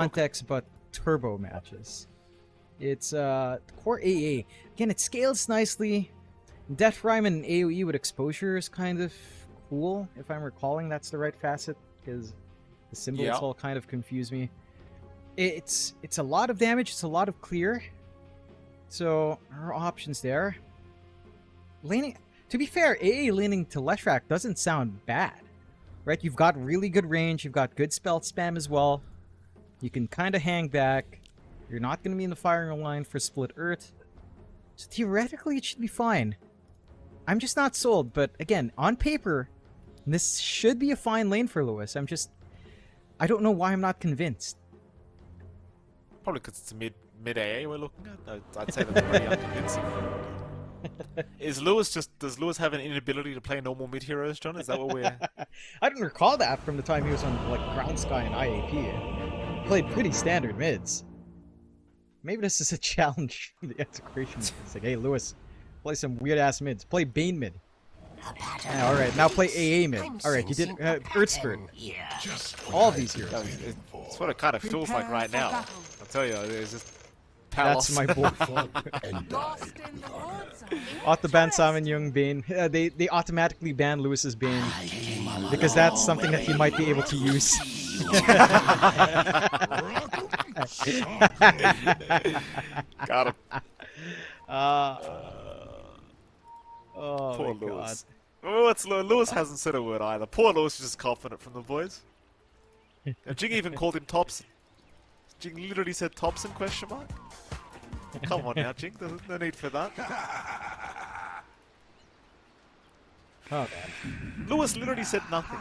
context, but turbo matches. It's core AA. Again, it scales nicely. Death Rhyme and AoE with exposure is kind of cool, if I'm recalling that's the right facet, because the symbols all kind of confuse me. It's a lot of damage, it's a lot of clear. So, our options there. Laning, to be fair, AA leaning to Leshrac doesn't sound bad. Right? You've got really good range, you've got good spell spam as well. You can kind of hang back. You're not going to be in the firing line for Split Earth. So theoretically, it should be fine. I'm just not sold, but again, on paper, this should be a fine lane for Lewis. I don't know why I'm not convinced. Probably because it's a mid AA we're looking at. I'd say that's pretty unconvincing. Does Lewis have an inability to play normal mid heroes, John? Is that what we're... I don't recall that from the time he was on like Ground Sky and IAP. He played pretty standard mids. Maybe this is a challenge for the Execration. It's like, hey Lewis, play some weird ass mids. Play Bane mid. Yeah, alright, now play AA mid. Alright, you did Earth Spirit. All these heroes. It's what it kind of feels like right now. I'll tell you, there's just... That's my boy. Auto ban Simon Young Bane. They automatically ban Lewis's Bane because that's something that he might be able to use. Got him. Oh poor my Lewis. God. Lewis hasn't said a word either. Poor Lewis is just confident from the boys. Jing even called him Thompson. Jing literally said Thompson ? Come on now, Jing. There's no need for that. Oh man. Lewis literally said nothing.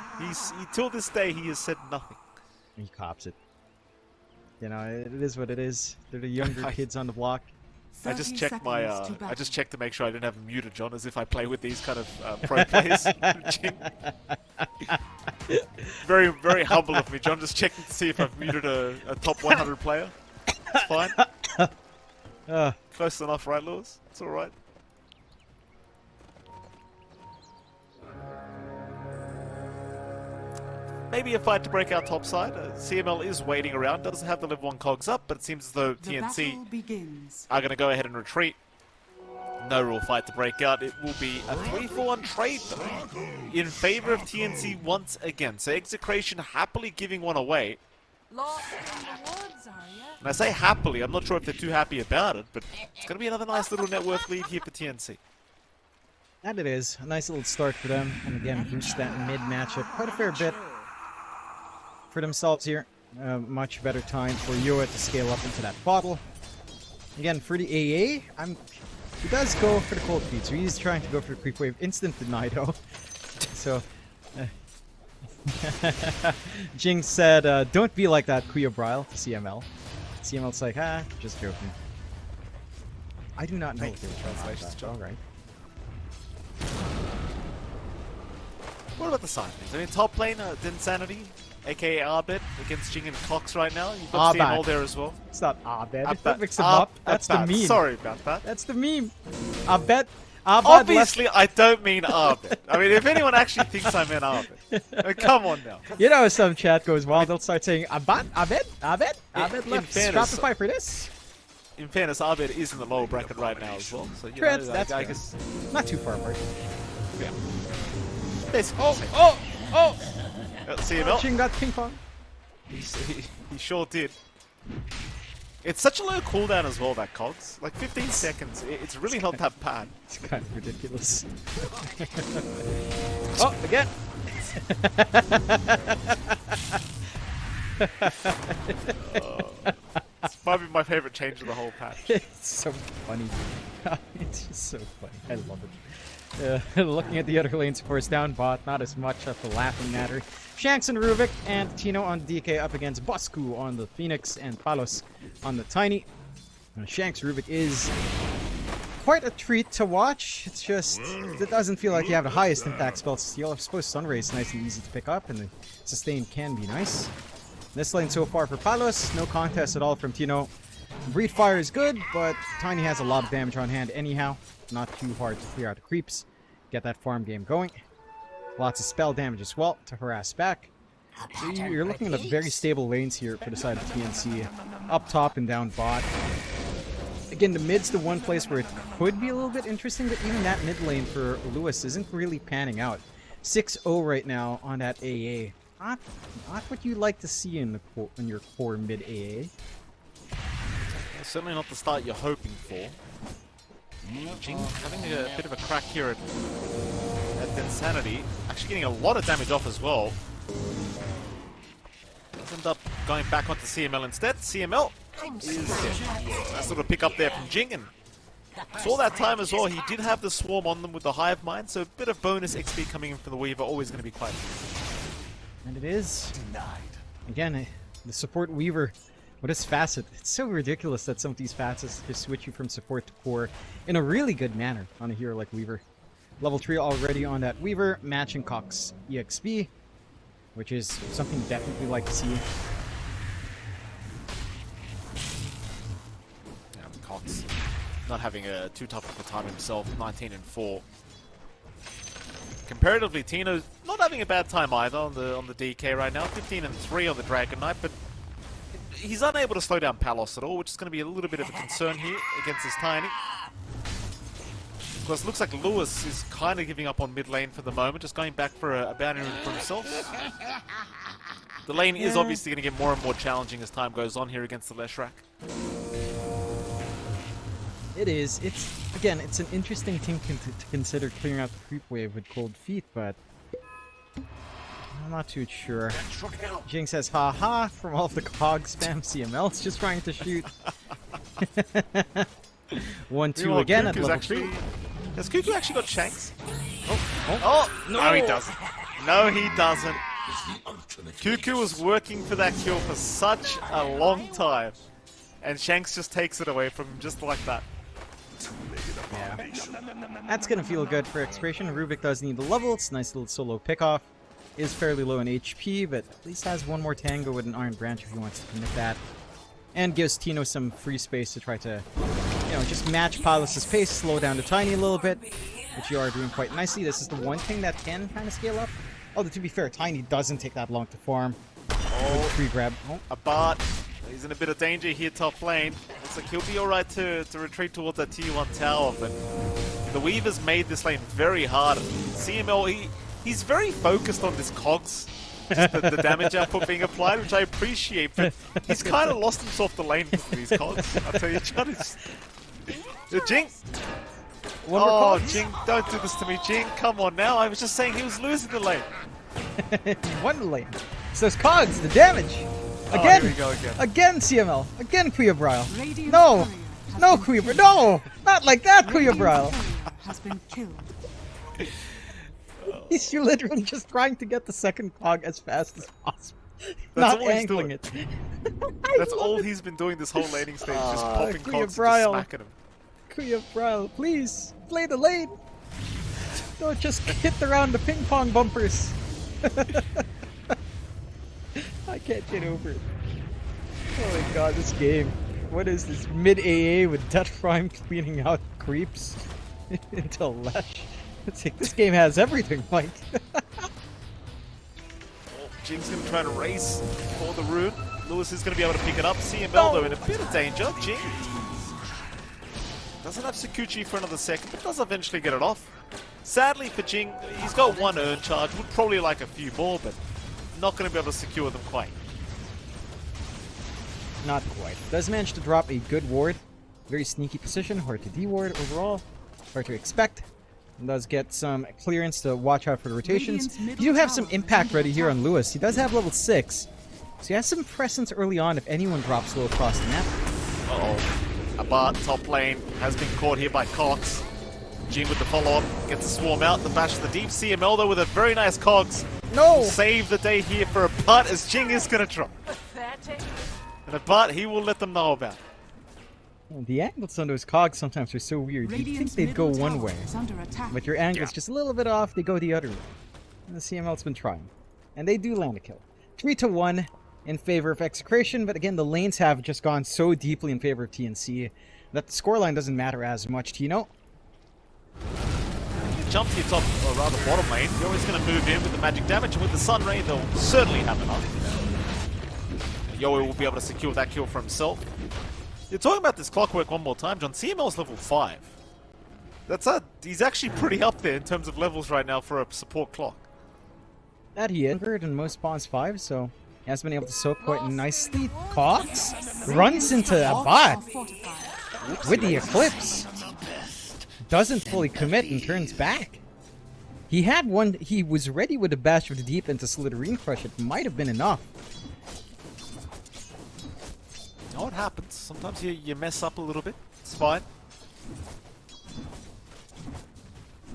Till this day, he has said nothing. He cops it. You know, it is what it is. They're the younger kids on the block. I just checked I just checked to make sure I didn't have him muted, John, as if I play with these kind of pro players. Very, very humble of me, John. Just checking to see if I've muted a top 100 player. It's fine. Close enough, right, Lewis? It's all right. Maybe a fight to break out topside. CML is waiting around, doesn't have the level 1 cogs up, but it seems as though TNC are going to go ahead and retreat. No real fight to break out. It will be a 3-for-1 trade, though, in favor of TNC once again. So Execration happily giving one away. And I say happily, I'm not sure if they're too happy about it, but it's going to be another nice little net worth lead here for TNC. And it is. A nice little start for them. And again, boost that mid matchup quite a fair bit for themselves here. Much better time for Yoa to scale up into that bottle. Again, for the AA, he does go for the cold feet, so he's trying to go for the creep wave. Instant deny though. So, Jing said, don't be like that, Kuya Bryle, to CML. CML's like, just joking. I do not know if they were translations, John. Alright. What about the side things? I mean, top lane, Insanity, aka Arbet, against Jing and Cox right now. You've got CML there as well. It's not Arbet. Don't mix them up. That's the meme. Sorry about that. That's the meme. Arbet. Obviously, I don't mean Arbet. I mean, if anyone actually thinks I meant Arbet, come on now. You know, if some chat goes wild, they'll start saying Arbet left. Shopify for this. In fairness, Arbet is in the lower bracket right now as well. So you know, that's I guess not too far apart. Yeah. CML. Jing got ping pong. He sure did. It's such a low cooldown as well, that Cogs. Like 15 seconds. It's really not that bad. It's kind of ridiculous. Oh, again. This might be my favorite change of the whole patch. It's so funny. It's just so funny. I love it. Looking at the other lanes, of course, down bot, not as much of a laughing matter. Shanks and Rubik and Tino on DK up against Bosku on the Phoenix and Palos on the Tiny. Shanks Rubik is quite a treat to watch. It's just, it doesn't feel like you have the highest impact spell to steal. I suppose Sunray is nice and easy to pick up, and the sustain can be nice. This lane so far for Palos, no contest at all from Tino. Breed Fire is good, but Tiny has a lot of damage on hand anyhow. Not too hard to clear out the creeps. Get that farm game going. Lots of spell damage as well to harass back. So you're looking at very stable lanes here for the side of TNC. Up top and down bot. Again, the mid's the one place where it could be a little bit interesting, but even that mid lane for Lewis isn't really panning out. 6-0 right now on that AA. Not what you like to see in your core mid AA. Certainly not the start you're hoping for. Jing having a bit of a crack here at Insanity. Actually getting a lot of damage off as well. Does end up going back onto CML instead. CML is dead. Nice little pick up there from Jing, and saw that time as well. He did have the swarm on them with the Hive Mind, so a bit of bonus XP coming in from the Weaver, always going to be quite good. And it is. Again, the support Weaver, what is facet? It's so ridiculous that some of these facets just switch you from support to core in a really good manner on a hero like Weaver. Level 3 already on that Weaver, matching Cox EXP, which is something definitely like to see. Cox not having too tough of a time himself, 19-4. Comparatively, Tino's not having a bad time either on the DK right now, 15-3 on the Dragon Knight, but he's unable to slow down Palos at all, which is going to be a little bit of a concern here against this Tiny. Of course, it looks like Lewis is kind of giving up on mid lane for the moment, just going back for a bounty rune for himself. The lane is obviously going to get more and more challenging as time goes on here against the Leshrac. It is. It's an interesting thing to consider clearing out the creep wave with cold feet, but I'm not too sure. Jing says, haha, from all of the cog spam CMLs just trying to shoot. 1-2 again at level 3. Has Cuckoo actually got Shanks? Oh, no, he doesn't. No, he doesn't. Cuckoo was working for that kill for such a long time, and Shanks just takes it away from him just like that. Yeah. That's gonna feel good for Execration. Rubik does need the level. It's a nice little solo pickoff. Is fairly low in HP, but at least has one more tango with an Iron Branch if he wants to commit that. And gives Tino some free space to try to, just match Palos' pace, slow down the Tiny a little bit, which you are doing quite nicely. This is the one thing that can kind of scale up. Although, to be fair, Tiny doesn't take that long to farm. Free grab. A Bart. He's in a bit of danger here top lane. Looks like he'll be alright to retreat towards that tier 1 tower, but the Weaver's made this lane very hard. CML, he's very focused on this cogs, just the damage output being applied, which I appreciate, but he's kind of lost himself the lane for these cogs. I'll tell you, John, Jing! Oh, Jing, don't do this to me, Jing. Come on now. I was just saying he was losing the lane. He won the lane. So it's cogs, the damage. Again! Here we go again. Again, CML. Again, Qualifiers. No! No, Qualifiers. No! Not like that, Qualifiers. Has been killed. He's literally just trying to get the second cog as fast as possible. That's Not all he's angling doing. it. That's all he's been doing this whole laning stage, just popping cogs and just smacking him. Qualifiers, please, play the lane. Don't just hit around the ping pong bumpers. I can't get over it. Oh my god, this game. What is this? Mid AA with Death Prime cleaning out creeps until Lesh. It's like this game has everything, Mike. Jing's going to try to race for the rune. Lewis is going to be able to pick it up. CML though in a bit of danger. Jing doesn't have Sakuchi for another second, but does eventually get it off. Sadly for Jing, he's got one urn charge. Would probably like a few more, but not going to be able to secure them quite. Not quite. Does manage to drop a good ward. Very sneaky position. Hard to de-ward overall. Hard to expect. And does get some clearance to watch out for the rotations. You do have some impact ready here on Lewis. He does have level 6. So he has some presence early on if anyone drops low across the map. Uh-oh. A Bart top lane has been caught here by Cox. Jing with the follow-up. Gets the swarm out. The bash the deep. CML though with a very nice cogs. No! Save the day here for a Bart as Jing is going to drop. And a Bart he will let them know about. The angles on those cogs sometimes are so weird. You'd think they'd go one way, but your angle's just a little bit off, they go the other way. And the CML's been trying. And they do land a kill. 3-1 in favor of Execration, but again, the lanes have just gone so deeply in favor of TNC that the scoreline doesn't matter as much. Tino? jump to your top, or rather bottom lane. You're always going to move in with the magic damage, and with the Sun Ray, they'll certainly have enough. Yowie will be able to secure that kill for himself. You're talking about this clockwork one more time, John. CML's level 5. He's actually pretty up there in terms of levels right now for a support clock. That he entered in most spawns 5, so he has been able to soak quite nicely. Cox runs into a bot with the Eclipse. Doesn't fully commit and turns back. He had one, he was ready with a Bash of the Deep into Slitherine Crush. It might have been enough. You know what happens? Sometimes you mess up a little bit. It's fine.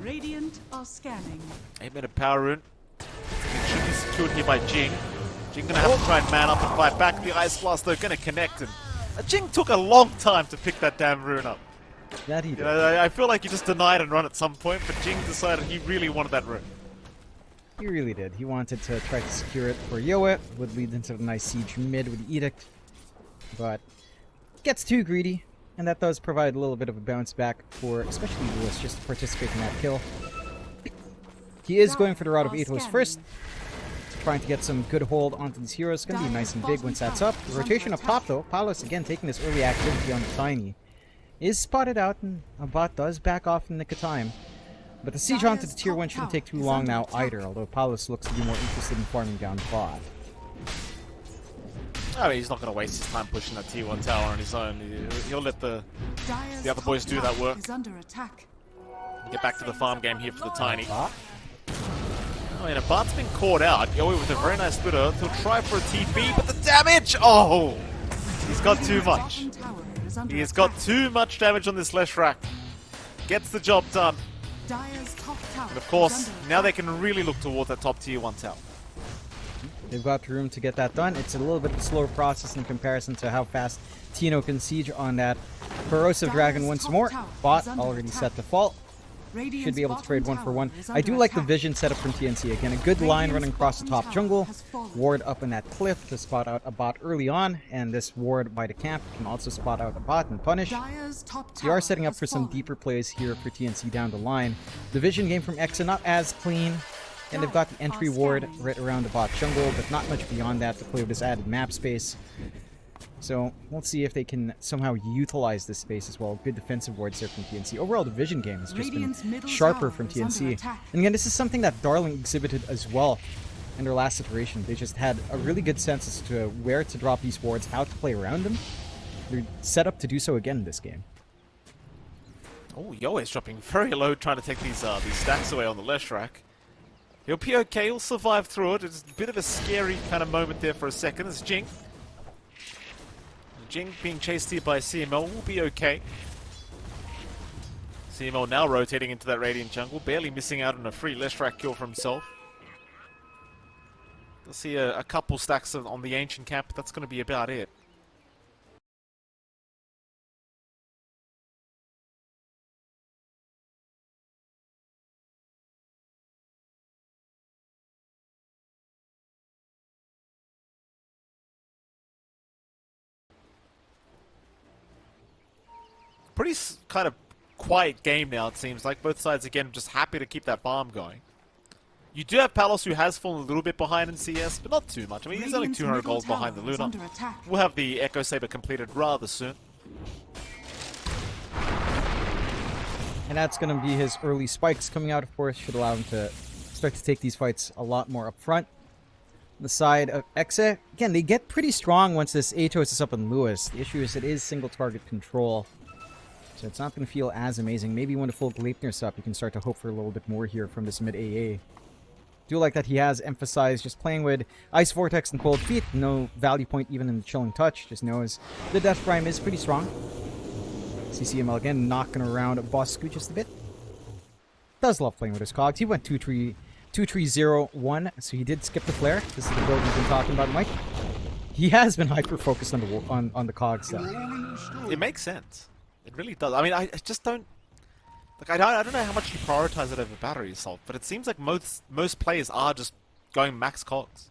Radiant are scanning. 8-minute power rune. Should be secured here by Jing. Jing gonna have to try and man up and fight back. The Ice Blast though gonna connect, and Jing took a long time to pick that damn rune up. That he did. You know, I feel like he just denied and run at some point, but Jing decided he really wanted that rune. He really did. He wanted to try to secure it for Yowie. Would lead into a nice siege mid with the Edict. But gets too greedy, and that does provide a little bit of a bounce back for especially Lewis just to participate in that kill. He is going for the route of Atos first, trying to get some good hold onto these heroes. Going to be nice and big once that's up. The rotation up top though, Palos again taking this early activity on the Tiny. Is spotted out, and a bot does back off in the nick of time. But the siege onto the tier 1 shouldn't take too long now either, although Palos looks to be more interested in farming down bot. I mean, he's not going to waste his time pushing that tier 1 tower on his own. He'll let the other boys do that work. Get back to the farm game here for the Tiny. Oh, and a bot's been caught out. Yowie with a very nice splitter. He'll try for a TP, but the damage! Oh! He's got too much. He has got too much damage on this Leshrac. Gets the job done. And of course, now they can really look towards that top tier 1 tower. They've got room to get that done. It's a little bit of a slower process in comparison to how fast Tino can siege on that Corrosive Dragon once more. Bot already set to fall. Should be able to trade 1 for 1. I do like the vision setup from TNC. Again, a good line running across the top jungle. Ward up in that cliff to spot out a bot early on. And this ward by the camp can also spot out a bot and punish. They are setting up for some deeper plays here for TNC down the line. The vision game from Exa not as clean. And they've got the entry ward right around the bot jungle, but not much beyond that to play with this added map space. So we'll see if they can somehow utilize this space as well. Good defensive wards there from TNC. Overall, the vision game has just been sharper from TNC. And again, this is something that Darling exhibited as well in their last iteration. They just had a really good sense as to where to drop these wards, how to play around them. They're set up to do so again in this game. Oh, Yoe's dropping very low, trying to take these stacks away on the Leshrac. He'll be okay, he'll survive through it. It's a bit of a scary kind of moment there for a second. It's Jing. Jing being chased here by CML will be okay. CML now rotating into that Radiant jungle, barely missing out on a free Leshrac kill for himself. We'll see a couple stacks on the Ancient Camp, but that's going to be about it. Pretty kind of quiet game now, it seems like. Both sides, again, just happy to keep that farm going. You do have Palos, who has fallen a little bit behind in CS, but not too much. I mean, he's only 200 gold behind the Luna. We'll have the Echo Saber completed rather soon. And that's going to be his early spikes coming out, of course. Should allow him to start to take these fights a lot more up front. The side of Exa, again, they get pretty strong once this Atos is up on Lewis. The issue is it is single target control. So it's not going to feel as amazing. Maybe when the full Gleipnir's up, you can start to hope for a little bit more here from this mid AA. Do like that he has emphasized just playing with Ice Vortex and Cold Feet. No value point even in the Chilling Touch. Just knows the Death Prime is pretty strong. CCML again knocking around Bosku just a bit. Does love playing with his cogs. He went 2-3-0-1, so he did skip the flare. This is the build we've been talking about, Mike. He has been hyper-focused on the cogs though. It makes sense. It really does. I mean, I just don't... Like, I don't know how much you prioritize it over battery assault, but it seems like most players are just going max cogs.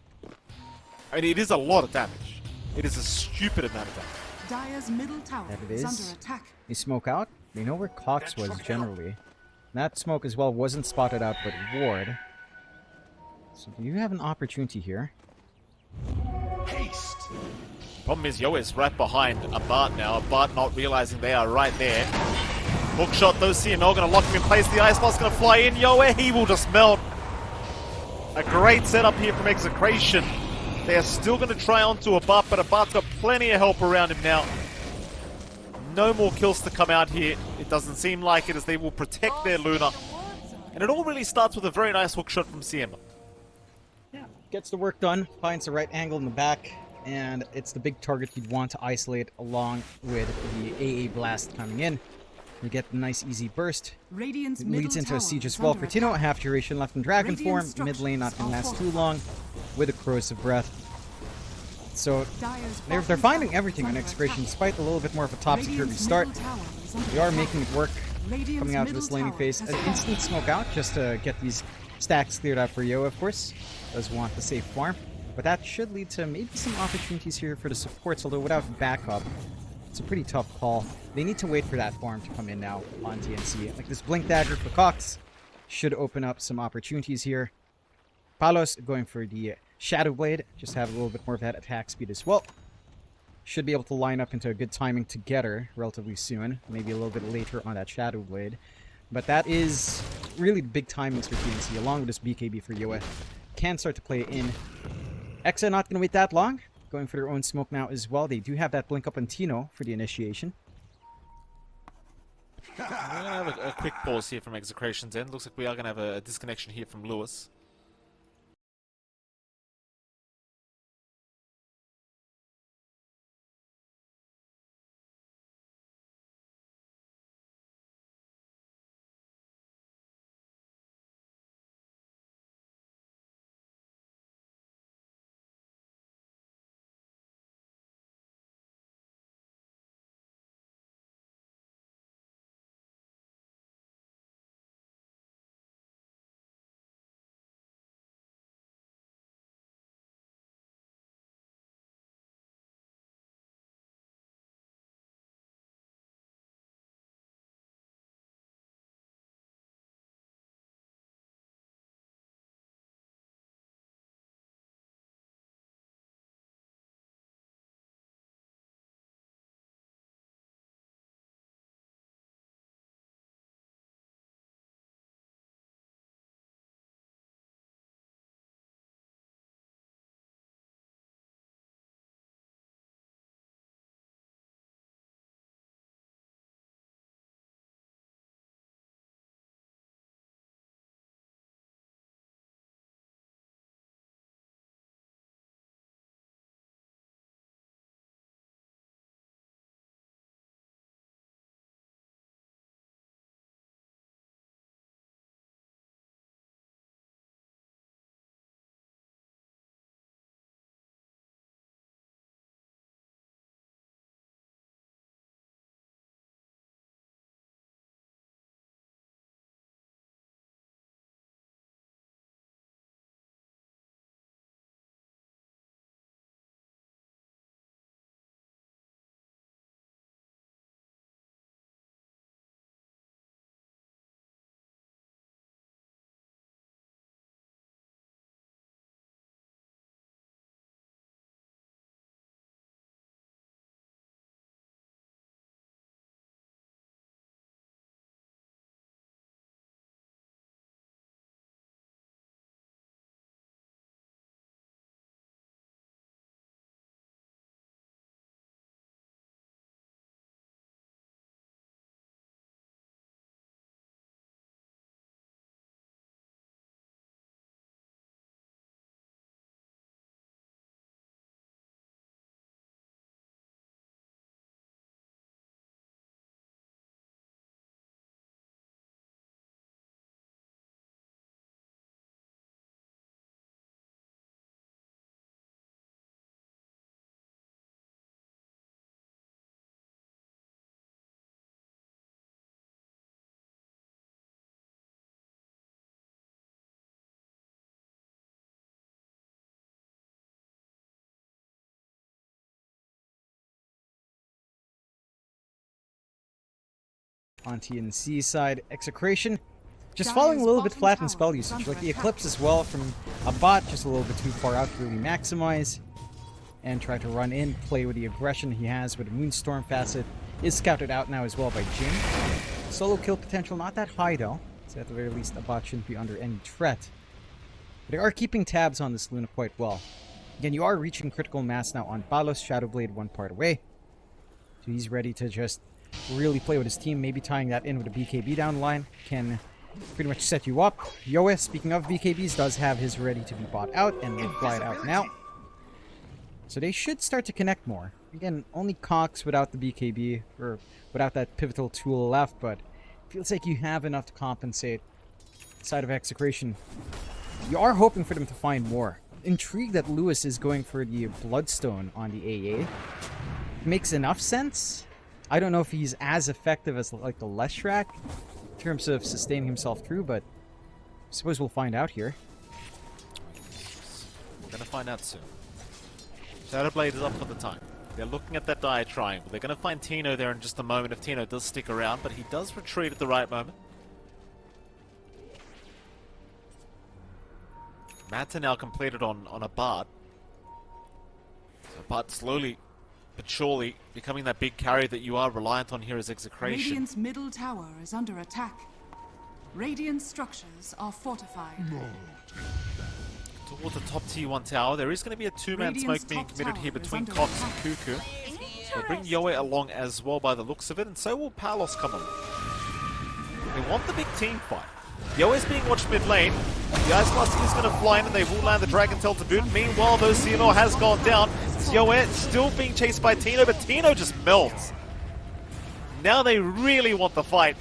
I mean, it is a lot of damage. It is a stupid amount of damage. Dire's middle tower is under attack. They smoke out. They know where Cox was generally. That smoke as well wasn't spotted out, but ward. So do you have an opportunity here? Haste. Problem is, Yo is right behind a Bart now. A Bart not realizing they are right there. Hookshot, though, CML going to lock him in place. The Ice Blast going to fly in. Yo, he will just melt. A great setup here from Execration. They are still going to try onto a Bart, but a Bart's got plenty of help around him now. No more kills to come out here. It doesn't seem like it, as they will protect their Luna. And it all really starts with a very nice hookshot from CML. Yeah. Gets the work done, finds the right angle in the back, and it's the big target you'd want to isolate along with the AA blast coming in. You get the nice easy burst. Radiant's It leads into a siege as well for Tino. Half duration left in Dragon form. Mid lane not going to last too long with a corrosive breath. So they're finding everything on Execration despite a little bit more of a topsy-turvy start. They are making it work coming out of this laning phase. An instant smoke out just to get these stacks cleared out for Yo, of course. Does want the safe farm. But that should lead to maybe some opportunities here for the supports, although without backup, it's a pretty tough call. They need to wait for that farm to come in now on TNC. Like this Blink Dagger for Cox should open up some opportunities here. Palos going for the Shadow Blade, just have a little bit more of that attack speed as well. Should be able to line up into a good timing together relatively soon. Maybe a little bit later on that Shadow Blade. But that is really the big timings for TNC, along with this BKB for Yoa. Can start to play in. Exa not going to wait that long. Going for their own smoke now as well. They do have that blink up on Tino for the initiation. We're going to have a quick pause here from Execration's end. Looks like we are going to have a disconnection here from Lewis. On TNC side, Execration just falling a little bit flat in spell usage. Like the Eclipse as well from a bot, just a little bit too far out to really maximize. And try to run in, play with the aggression he has with the Moonstorm facet. Is scouted out now as well by Jin. Solo kill potential not that high though. So at the very least, a bot shouldn't be under any threat. But they are keeping tabs on this Luna quite well. Again, you are reaching critical mass now on Palos, Shadowblade one part away. So he's ready to just really play with his team, maybe tying that in with a BKB down the line. Can pretty much set you up. Yoe, speaking of BKBs, does have his ready to be bought out and will fly it out now. So they should start to connect more. Again, only Cox without the BKB, or without that pivotal tool left, but it feels like you have enough to compensate. Side of Execration, you are hoping for them to find more. Intrigued that Lewis is going for the Bloodstone on the AA. Makes enough sense. I don't know if he's as effective as like the Leshrac in terms of sustaining himself through, but I suppose we'll find out here. We're gonna find out soon. Shadowblade is up for the time. They're looking at that dire triangle. They're going to find Tino there in just a moment if Tino does stick around, but he does retreat at the right moment. Mats are now completed on a Bard. So Bard slowly but surely becoming that big carry that you are reliant on here as Execration. Radiant's middle tower is under attack. Radiant structures are fortified. Towards the top T1 tower, there is going to be a two-man smoke being committed here between Cox and Cuckoo. They'll bring Yoe along as well by the looks of it, and so will Palos come along. They want the big team fight. Yoe is being watched mid lane. The Ice Master is going to fly in and they will land the Dragon Tail to boot. Meanwhile, though, CNO has gone down. Yoe still being chased by Tino, but Tino just melts. Now they really want the fight.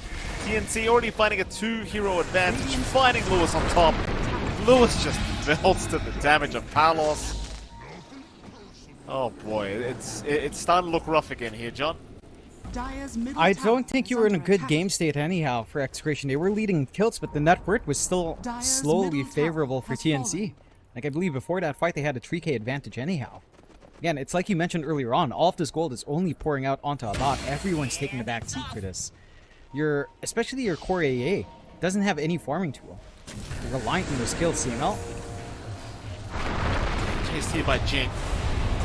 TNC already finding a two-hero advantage, finding Lewis on top. Lewis just melts to the damage of Palos. Oh boy, it's starting to look rough again here, John. I don't think you were in a good game state anyhow for Execration. They were leading kills, but the net worth was still slowly favorable for TNC. Like, I believe before that fight, they had a 3k advantage anyhow. Again, it's like you mentioned earlier on, all of this gold is only pouring out onto a bot. Everyone's taking the back seat for this. Especially your core AA, doesn't have any farming tool. You're reliant on those kills, CML. Chased here by Jing.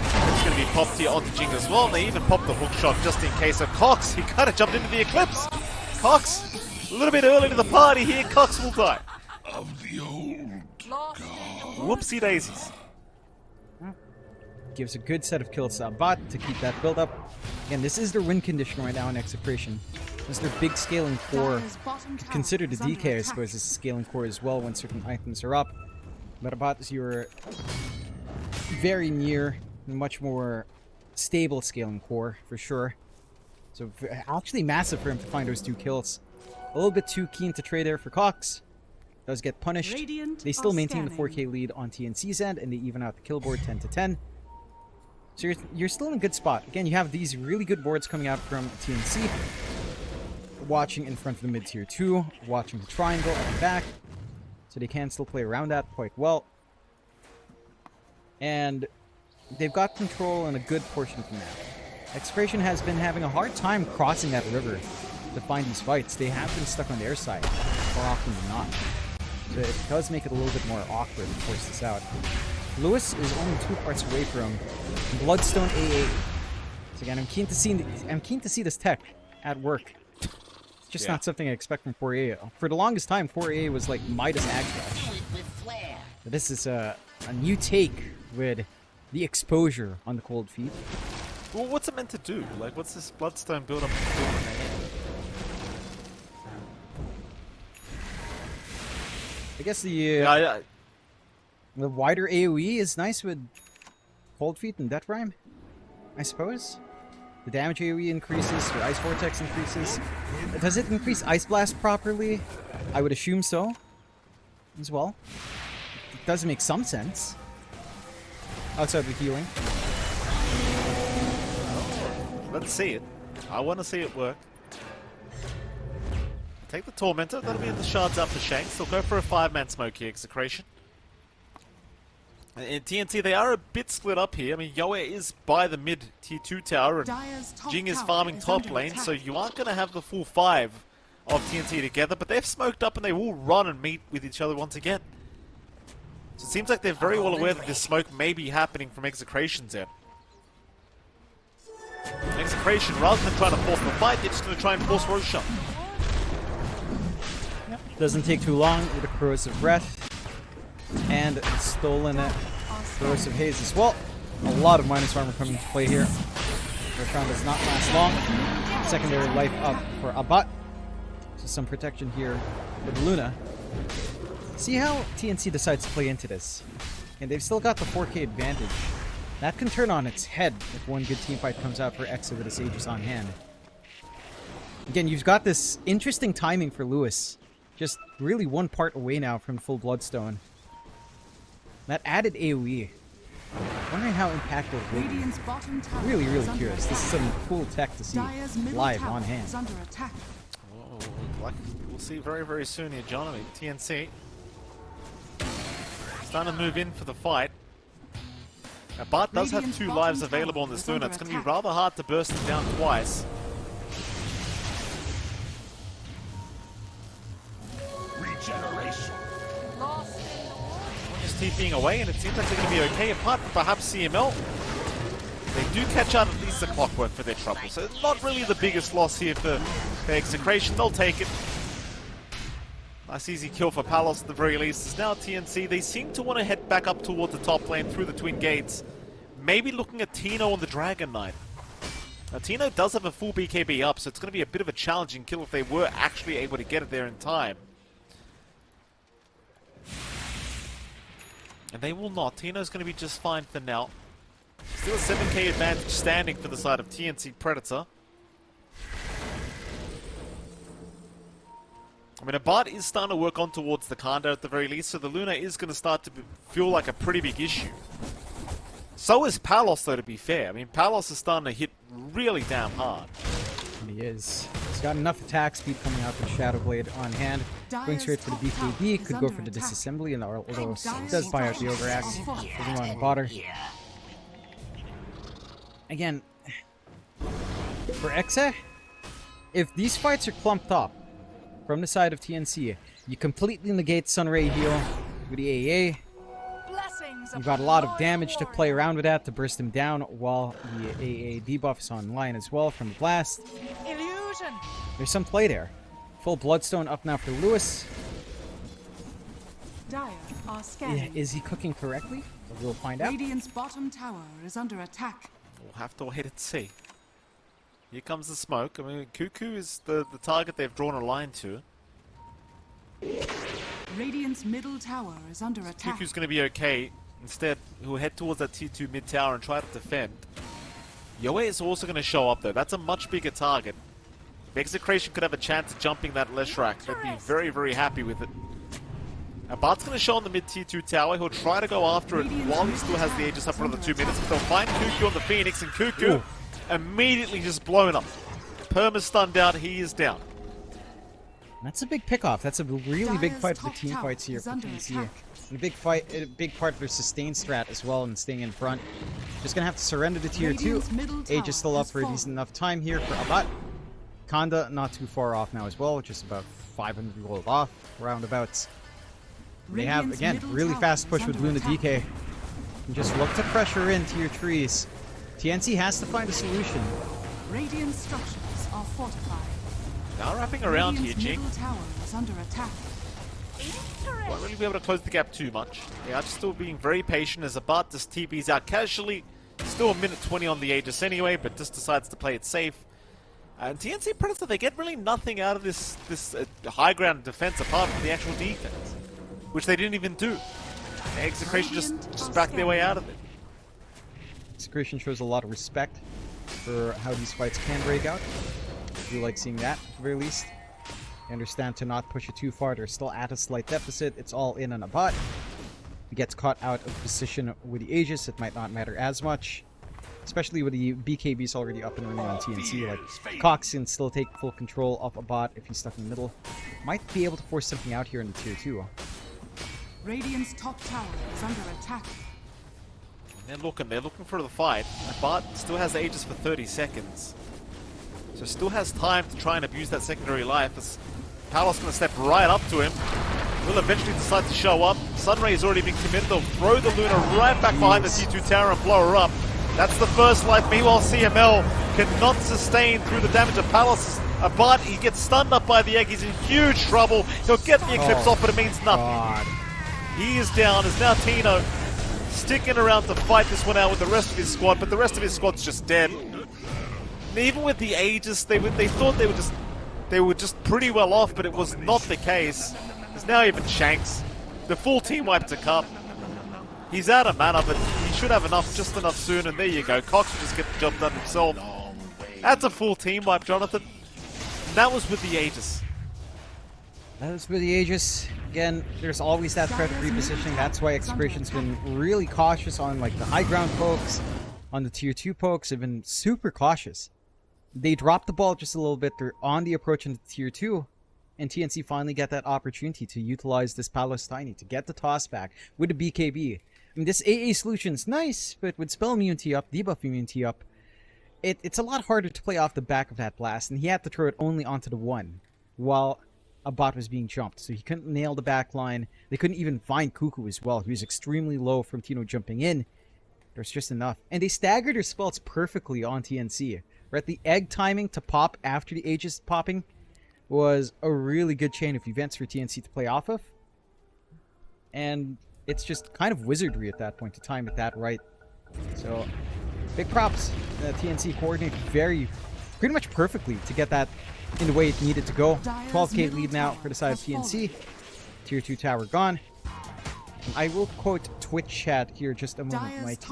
It's going to be popped here onto Jing as well. They even popped the hook shot just in case of Cox. He kind of jumped into the Eclipse. Cox, a little bit early to the party here. Cox will die. Of the old guard. Whoopsie daisies. Gives a good set of kills to a bot to keep that build up. Again, this is their win condition right now in Execration. This is their big scaling core. Consider the DK, I suppose, as a scaling core as well when certain items are up. But a bot is your very near, much more stable scaling core, for sure. So actually massive for him to find those two kills. A little bit too keen to trade there for Cox. Does get punished. They still maintain the 4k lead on TNC's end, and they even out the kill board 10 to 10. So you're still in a good spot. Again, you have these really good boards coming out from TNC. Watching in front of the mid-tier 2. Watching the triangle at the back. So they can still play around that quite well. And they've got control in a good portion of the map. Execration has been having a hard time crossing that river to find these fights. They have been stuck on their side more often than not. So it does make it a little bit more awkward to force this out. Lewis is only 2 parts away from Bloodstone AA. So again, I'm keen to see this tech at work. It's just not something I expect from 4A. For the longest time, 4A was like Midas Agdash. But this is a new take with the exposure on the cold feet. Well, what's it meant to do? Like, what's this Bloodstone build-up doing? I guess the wider AoE is nice with Cold Feet and Death Rhyme, I suppose. The damage AoE increases, your Ice Vortex increases. Does it increase Ice Blast properly? I would assume so, as well. It does make some sense. Outside of the healing. Let's see it. I want to see it work. Take the Tormentor, that'll be in the shards after Shanks. They'll go for a 5-man smoke here, Execration. In TNT, they are a bit split up here. I mean, Yoe is by the mid tier 2 tower, and Jing is farming top lane, so you aren't going to have the full 5 of TNT together, but they've smoked up and they will run and meet with each other once again. So it seems like they're very well aware that this smoke may be happening from Execration's end. Execration, rather than trying to force the fight, they're just going to try and force Roshan. Yep. Doesn't take too long with a corrosive breath and stolen corrosive haze as well. A lot of minus armor coming into play here. Roshan does not last long. Secondary life up for Abbat. So some protection here for the Luna. See how TNC decides to play into this. And they've still got the 4K advantage. That can turn on its head if one good teamfight comes out for Exa with his Aegis on hand. Again, you've got this interesting timing for Lewis. Just really one part away now from full Bloodstone. That added AoE. Wondering how impactful it will be. Really, really curious. This is some cool tech to see live on hand. Oh, we'll see very, very soon here, John. I mean, TNC starting to move in for the fight. Now, Bart does have 2 lives available on this Luna. It's going to be rather hard to burst him down twice. Regeneration. Just TPing away, and it seems like they're going to be okay, apart from perhaps CML. They do catch out at least the clockwork for their trouble, so it's not really the biggest loss here for Execration. They'll take it. Nice easy kill for Palos at the very least. It's now TNC. They seem to want to head back up towards the top lane through the Twin Gates. Maybe looking at Tino on the Dragon Knight. Now Tino does have a full BKB up, so it's going to be a bit of a challenging kill if they were actually able to get it there in time. And they will not. Tino's going to be just fine for now. Still a 7k advantage standing for the side of TNC Predator. I mean, Abbat is starting to work on towards the Kanda at the very least, so the Luna is going to start to feel like a pretty big issue. So is Palos, though, to be fair. I mean, Palos is starting to hit really damn hard. He is. He's got enough attack speed coming out with Shadow Blade on hand. Going straight for the BKB, could go for the disassembly, and although he does buy out the Overaxe, putting on the Potter. Again, for Exa, if these fights are clumped up from the side of TNC, you completely negate Sunray heal with the AA. You've got a lot of damage to play around with that to burst him down while the AA debuff is online as well from the blast. Illusion. There's some play there. Full Bloodstone up now for Lewis. Dire are scanning. Is he cooking correctly? We'll find out. Radiant's bottom tower is under attack. We'll have to wait and see. Here comes the smoke. I mean, Cuckoo is the target they've drawn a line to. Radiant's middle tower is under attack. Cuckoo's going to be okay. Instead, he'll head towards that T2 mid tower and try to defend. Yoe is also going to show up though. That's a much bigger target. If Execration could have a chance of jumping that Leshrac, they'd be very, very happy with it. Now Bart's going to show on the mid T2 tower. He'll try to go after it while he still has the Aegis up for another 2 minutes. But they'll find Cuckoo on the Phoenix, and Cuckoo immediately just blown up. Perma stunned out. He is down. That's a big pickoff. That's a really big fight for the team fights here for TNC. And a big fight, a big part of their sustain strat as well, and staying in front. Just gonna have to surrender to tier 2. Age is still up for a decent enough time here for Abbat. Kanda not too far off now as well, just about 500 gold off, roundabouts. They have, again, really fast push with Luna DK. And just look to pressure in tier 3s. TNC has to find a solution. Radiant structures are fortified. Now wrapping around here, Radiant's Jing. middle tower is under attack. Won't really be able to close the gap too much. They are still being very patient as Abbat just TPs out casually. Still a minute 20 on the Aegis anyway, but just decides to play it safe. And TNC Predator, they get really nothing out of this high ground defense apart from the actual defense, which they didn't even do. The Execration just backed their way out of it. Execration shows a lot of respect for how these fights can break out. I do like seeing that, at the very least. I understand to not push it too far. They're still at a slight deficit. It's all in on Abbat. If he gets caught out of position with the Aegis, it might not matter as much. Especially with the BKBs already up and running on TNC. Like, Cox can still take full control of Abbat if he's stuck in the middle. Might be able to force something out here in the tier 2. Radiant's top tower is under attack. And they're looking for the fight. Abbat still has the Aegis for 30 seconds. So still has time to try and abuse that secondary life as Palos going to step right up to him. Will eventually decide to show up. Sunray has already been committed. They'll throw the Luna right back behind the T2 tower and blow her up. That's the first life. Meanwhile, CML cannot sustain through the damage of Palos. But he gets stunned up by the egg. He's in huge trouble. He'll get the Eclipse off, but it means nothing. God. He is down. As now Tino sticking around to fight this one out with the rest of his squad, but the rest of his squad's just dead. And even with the Aegis, they thought they were just pretty well off, but it was not the case. There's now even Shanks. The full team wipe to come. He's out of mana, but he should have enough, just enough soon, and there you go. Cox will just get the job done himself. That's a full team wipe, Jonathan. And that was with the Aegis. That was with the Aegis. Again, there's always that threat of repositioning. That's why Execration's been really cautious on like the high ground pokes, on the tier 2 pokes. They've been super cautious. They dropped the ball just a little bit. They're on the approach into tier 2. And TNC finally get that opportunity to utilize this Palos Tiny to get the toss back with the BKB. I mean, this AA solution's nice, but with spell immunity up, debuff immunity up, it's a lot harder to play off the back of that blast. And he had to throw it only onto the 1 while a bot was being jumped. So he couldn't nail the back line. They couldn't even find Cuckoo as well. He was extremely low from Tino jumping in. There's just enough. And they staggered their spells perfectly on TNC. Right, the egg timing to pop after the Aegis popping was a really good chain of events for TNC to play off of. And it's just kind of wizardry at that point to time it that right. So, big props. TNC coordinated pretty much perfectly to get that in the way it needed to go. 12k lead now for the side of TNC. Tier 2 tower gone. I will quote Twitch chat here just a moment, Mikey.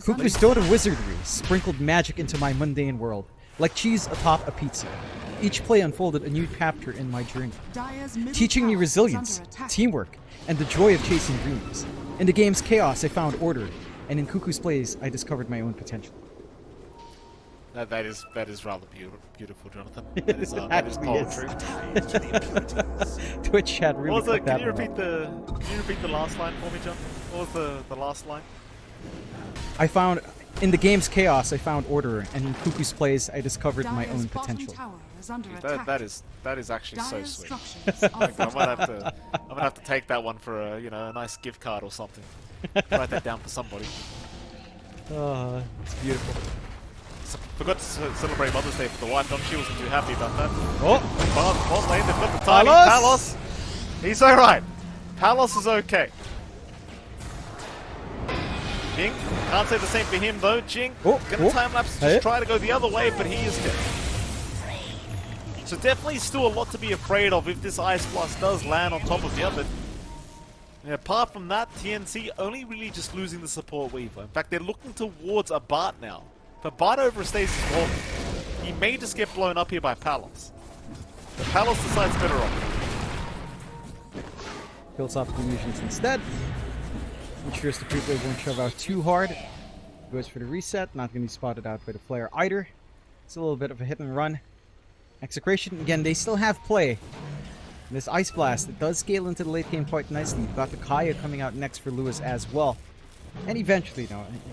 Cuckoo's Dota wizardry sprinkled magic into my mundane world, like cheese atop a pizza. Each play unfolded a new chapter in my journey, teaching me resilience, teamwork, and the joy of chasing dreams. In the game's chaos, I found order, and in Cuckoo's plays, I discovered my own potential. That is rather beautiful, Jonathan. That is poetry. Twitch chat really What was put that Can you repeat the last line for me, John? What was the last line? I found in the game's chaos, I found order, and in Cuckoo's plays, I discovered my own potential. That is actually so sweet. I'm gonna have to take that one for a nice gift card or something. Write that down for somebody. Oh, it's beautiful. Forgot to celebrate Mother's Day for the wife. She wasn't too happy about that. Oh! Bot lane, they've got the timing. Palos! He's alright. Palos is okay. Jing, can't say the same for him though. Jing, gonna time lapse, just try to go the other way, but he is dead. So definitely still a lot to be afraid of if this Ice Blast does land on top of the other. And apart from that, TNC only really just losing the support Weaver. In fact, they're looking towards a Bart now. But Bart overstays his role. He may just get blown up here by Palos. But Palos decides better off. Philosophical illusions instead. Ensures the creep wave won't shove out too hard. Goes for the reset. Not going to be spotted out by the player either. It's a little bit of a hit and run. Execration, again, they still have play. This Ice Blast, it does scale into the late game quite nicely. You've got the Kaya coming out next for Lewis as well. And eventually,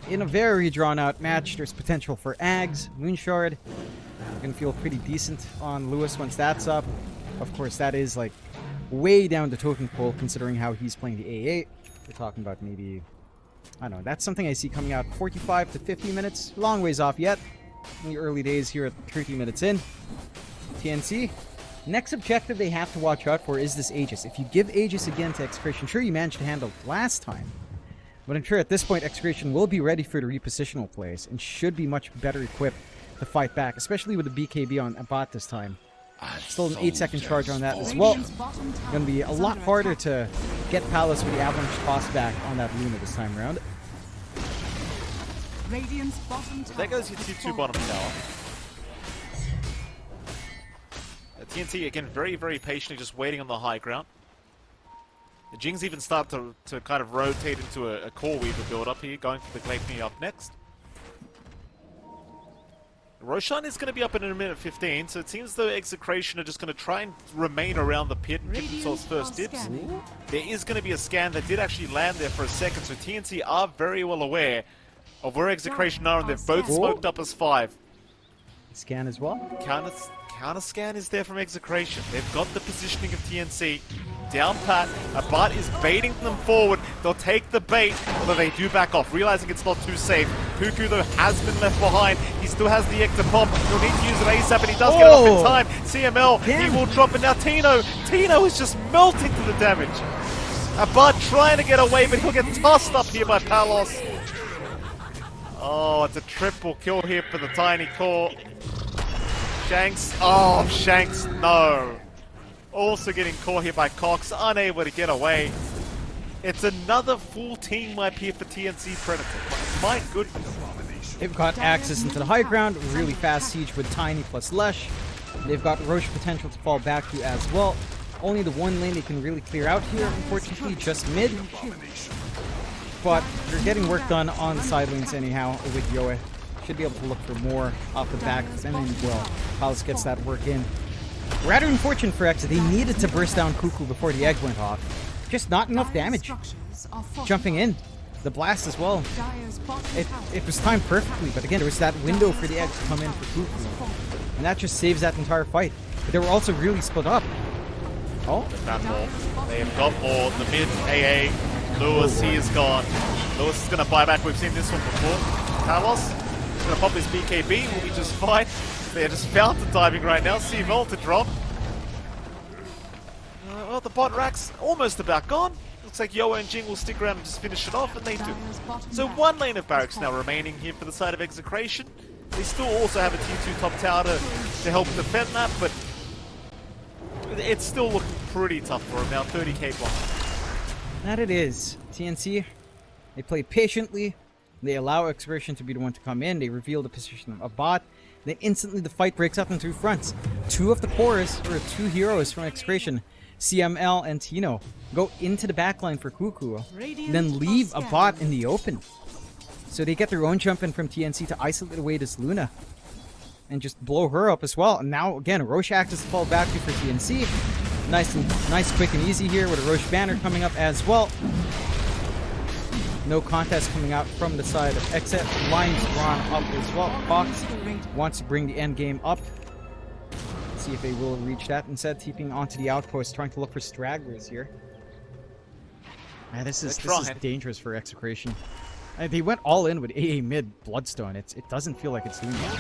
in a very drawn-out match, there's potential for Ags, Moonshard. You're going to feel pretty decent on Lewis once that's up. Of course, that is, like, way down the totem pole, considering how he's playing the AA. We're talking about maybe, I don't know, that's something I see coming out 45 to 50 minutes. Long ways off yet. In the early days here at 30 minutes in. TNC. Next objective they have to watch out for is this Aegis. If you give Aegis again to Execration, sure, you managed to handle it last time. But I'm sure at this point, Execration will be ready for the repositional plays and should be much better equipped to fight back, especially with the BKB on a bot this time. Still an 8-second charge on that as well. Going to be a lot harder to get Palos with the Avalanche toss back on that Luna this time around. There goes your T2 bottom tower. TNC again very, very patiently just waiting on the high ground. The Jings even start to kind of rotate into a core Weaver build up here, going for the Gleipnir up next. Roshan is going to be up in a minute 15, so it seems though Execration are just going to try and remain around the pit and give themselves first dibs. There is going to be a scan that did actually land there for a second, so TNC are very well aware of where Execration are, and they've both smoked up as 5. Scan as well. Counter scan is there from Execration. They've got the positioning of TNC. Down pat, Abat is baiting them forward. They'll take the bait, although they do back off, realizing it's not too safe. Cuckoo, though, has been left behind. He still has the Egg to pop. He'll need to use it ASAP, and he does get it off in time. CML, he will drop it now. Tino is just melting to the damage. Abat trying to get away, but he'll get tossed up here by Palos. Oh, it's a triple kill here for the Tiny Core. Shanks, oh, Shanks, no. Also getting caught here by Cox, unable to get away. It's another full team wipe here for TNC Predator. My goodness. They've got access into the high ground, really fast siege with Tiny plus Lesh. They've got Roche potential to fall back to as well. Only the one lane they can really clear out here, unfortunately, just mid. But they're getting work done on the side lanes anyhow with Yoe. Should be able to look for more off the back, and then well, Palace gets that work in. Rather unfortunate for X, they needed to burst down Cuckoo before the egg went off. Just not enough damage. Jumping in. The blast as well. It was timed perfectly, but again, there was that window for the egg to come in for Cuckoo. And that just saves that entire fight. But they were also really split up. Oh? They found more. They have got more. The mid AA. Lewis, he is gone. Lewis is going to buy back. We've seen this one before. Carlos is going to pop his BKB. Will be just fine. They're just fountain diving right now. CML to drop. Well, the bot rack's almost about gone. Looks like Yoa and Jing will stick around and just finish it off, and they do. So one lane of barracks now remaining here for the side of Execration. They still also have a T2 top tower to help defend that, but it's still looking pretty tough for them now. 30k block. That it is. TNC, they play patiently. They allow Execration to be the one to come in. They reveal the position of bot. Then instantly the fight breaks up in two fronts. Two of the cores, or two heroes from Execration, CML and Tino, go into the backline for Cuckoo, then leave a bot in the open. So they get their own jump in from TNC to isolate away this Luna and just blow her up as well. And now again, Roche acts as the fall back to for TNC. Nice, quick and easy here with a Roche banner coming up as well. No contest coming out from the side of Exit. Lines drawn up as well. Fox wants to bring the end game up. See if they will reach that. Instead, TPing onto the outpost, trying to look for stragglers here. Man, this is dangerous for Execration. They went all in with AA mid Bloodstone. It doesn't feel like it's doing that.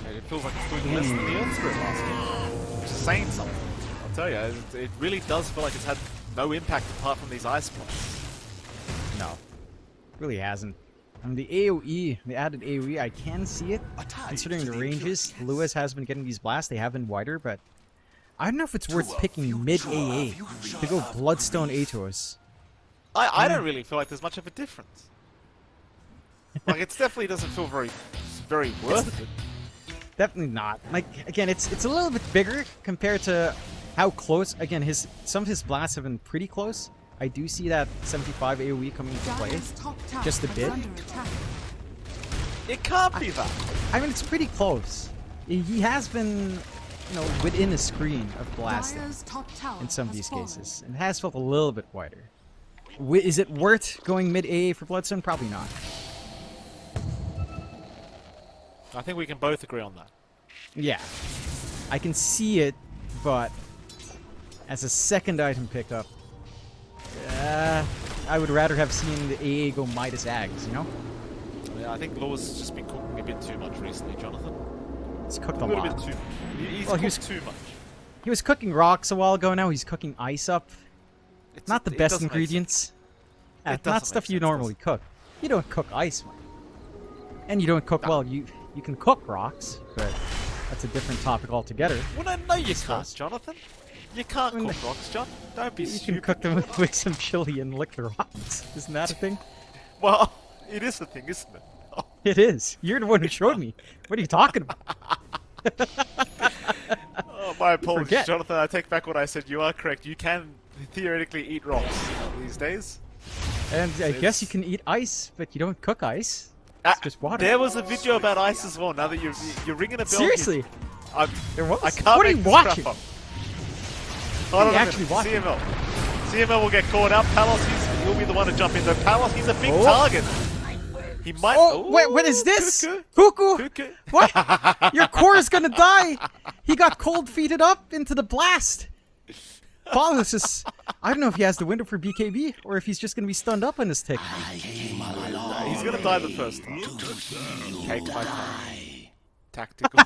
It feels like it's doing less than the Earth Spirit last game. Which is saying something. I'll tell you, it really does feel like it's had no impact apart from these ice blocks. No, really hasn't. The AoE, the added AoE, I can see it. Considering the ranges, Lewis has been getting these blasts. They have been wider, but I don't know if it's worth picking mid AA to go Bloodstone Atos. I don't really feel like there's much of a difference. Like, it definitely doesn't feel very worth it. Definitely not. Like, again, it's a little bit bigger compared to how close. Again, some of his blasts have been pretty close. I do see that 75 AoE coming into play. Just a bit. It can't be that. I mean, it's pretty close. He has been, within a screen of blasting in some of these cases. It has felt a little bit wider. Is it worth going mid AA for Bloodstone? Probably not. I think we can both agree on that. Yeah. I can see it, but as a second item pickup, I would rather have seen the AA go Midas Ags, Yeah, I think Lewis has just been cooking a bit too much recently, Jonathan. He's cooked a little lot. bit too much. He's cooked too much. He was cooking rocks a while ago, now he's cooking ice up. Not the best ingredients. Not stuff you normally cook. You don't cook ice, man. And you don't cook, well, you can cook rocks, but that's a different topic altogether. Well, no, you can't, Jonathan. You can't cook rocks, John. Don't be stupid. You can cook them with some chili and lick the rocks. Isn't that a thing? Well, it is a thing, isn't it? Oh. It is. You're the one who showed me. What are you talking about? Oh, my apologies, Jonathan. I take back what I said. You are correct. You can theoretically eat rocks these days. And I guess you can eat ice, but you don't cook ice. It's just water. There was a video about ice as well. Now that you're ringing a bell. Seriously? I can't. What are you watching? Hold on, actually watching? CML will get caught up. Palos, he'll be the one to jump in. Though Palos, he's a big target. He might. Oh, wait, what is this? Cuckoo. Cuckoo? What? Your core is gonna die! He got cold feeted up into the blast! Paulus is... I don't know if he has the window for BKB, or if he's just gonna be stunned up on his tick. He's gonna die the first time. Take my time. Tactical.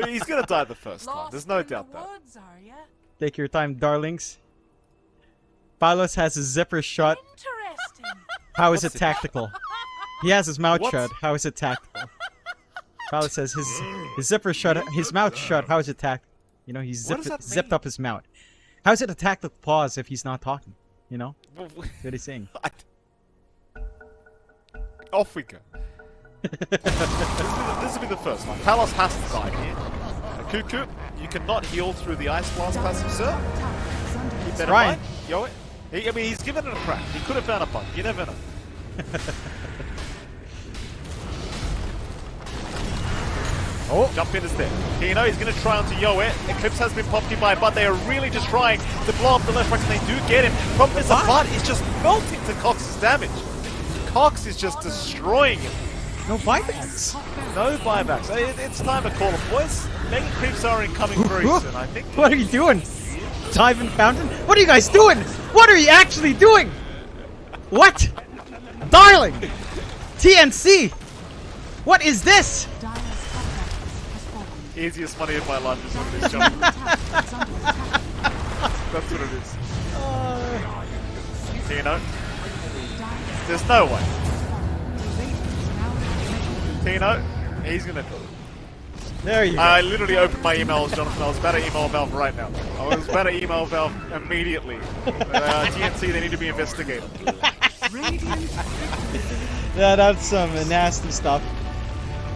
He's gonna die the first time. There's no doubt that. Take your time, darlings. Paulus has his zipper shut. How is it tactical? He has his mouth shut. How is it tactical? Paulus says his zipper shut, his mouth shut. How is it tactical? You know, he's zipped up his mouth. How is it a tactical pause if he's not talking? You know? That's what he's saying. Off we go. This will be the first one. Palos has to die here. Cuckoo, you cannot heal through the Ice Blast passive, sir. Keep that in mind. Yo it. I mean, he's given it a crack. He could have found a bug. You never know. Oh, jump in is there. You know, he's going to try onto Yoet. Eclipse has been popped in by Bud. They are really just trying to blow up the left right, and they do get him. Problem is, the Bud is just melting to Cox's damage. Cox is just destroying him. No buybacks. No buybacks. It's time to call them, boys. Mega creeps are incoming very soon, I think. What are you doing? Dive in fountain? What are you guys doing? What are you actually doing? What? Darling! TNC! What is this? Easiest money of my life is on this jump. That's what it is. Tino? There's no way. Tino? He's gonna... There you go. I literally opened my emails, Jonathan. I was about to email Valve right now. I was about to email Valve immediately. TNC, they need to be investigated. Yeah, that's some nasty stuff.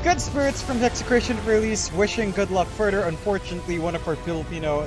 Good spirits from Execration release. Wishing good luck further. Unfortunately, one of our Filipino